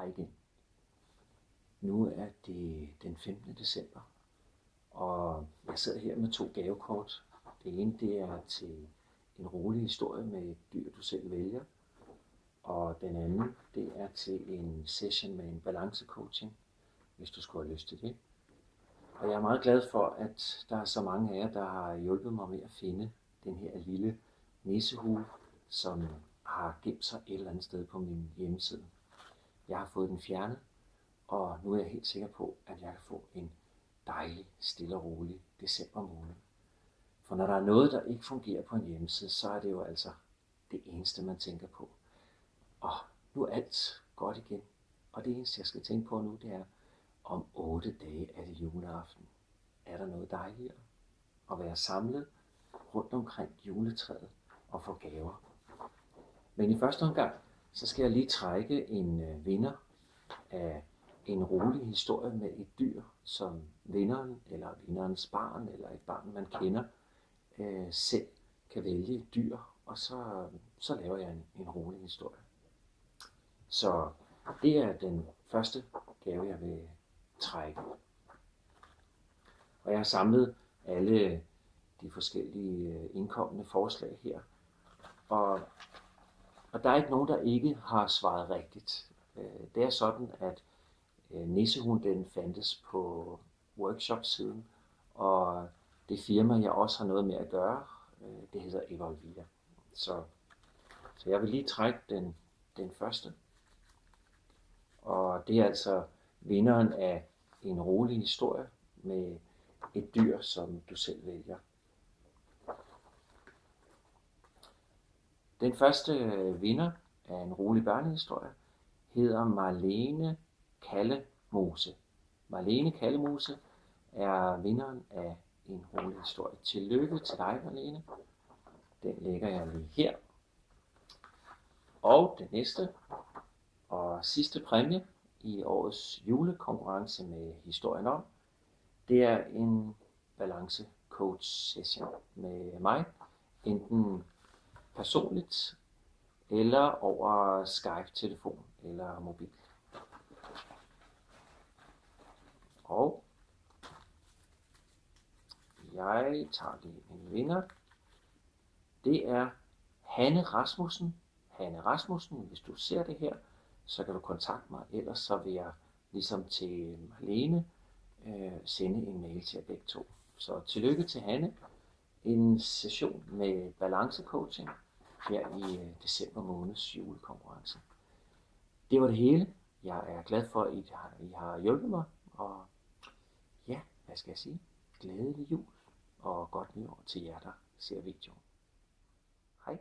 Hej igen. Nu er det den 15. december, og jeg sidder her med 2 gavekort. Det ene det er til en rolig historie med et dyr, du selv vælger, og den anden det er til en session med en balancecoaching, hvis du skulle have lyst til det. Og jeg er meget glad for, at der er så mange af jer, der har hjulpet mig med at finde den her lille nissehue, som har gemt sig et eller andet sted på min hjemmeside. Jeg har fået den fjernet, og nu er jeg helt sikker på, at jeg kan få en dejlig, stille og rolig december måned. For når der er noget, der ikke fungerer på en hjemmeside, så er det jo altså det eneste, man tænker på. Og nu er alt godt igen, og det eneste, jeg skal tænke på nu, det er, om 8 dage er det juleaften. Er der noget dejligere at være samlet rundt omkring juletræet og få gaver? Men i første omgang, så skal jeg lige trække en vinder af en rolig historie med et dyr, som vinderen eller vinderens barn eller et barn, man kender, selv kan vælge et dyr, og så laver jeg en rolig historie. Så det er den første gave, jeg vil trække. Og jeg har samlet alle de forskellige indkommende forslag her. Og der er ikke nogen, der ikke har svaret rigtigt. Det er sådan, at nissehuen den fandtes på workshop-siden, og det firma, jeg også har noget med at gøre, det hedder Evolvia. Så jeg vil lige trække den første. Og det er altså vinderen af en rolig historie med et dyr, som du selv vælger. Den første vinder af en rolig børnehistorie hedder Marlene Kallemose. Marlene Kallemose er vinderen af en rolig historie. Tillykke til dig, Marlene. Den lægger jeg lige her. Og det næste og sidste præmie i årets julekonkurrence med historien om, det er en balance coach session med mig, enten personligt eller over Skype-telefon eller mobil. Og jeg tager lige en vinder. Det er Hanne Rasmussen. Hanne Rasmussen, hvis du ser det her, så kan du kontakte mig. Ellers så vil jeg ligesom til Marlene sende en mail til jer begge to. Så tillykke til Hanne. En session med balancecoaching her i december måneds julekonkurrence. Det var det hele. Jeg er glad for, at I har hjulpet mig. Og ja, hvad skal jeg sige? Glædelig jul og godt nytår til jer, der ser videoen. Hej.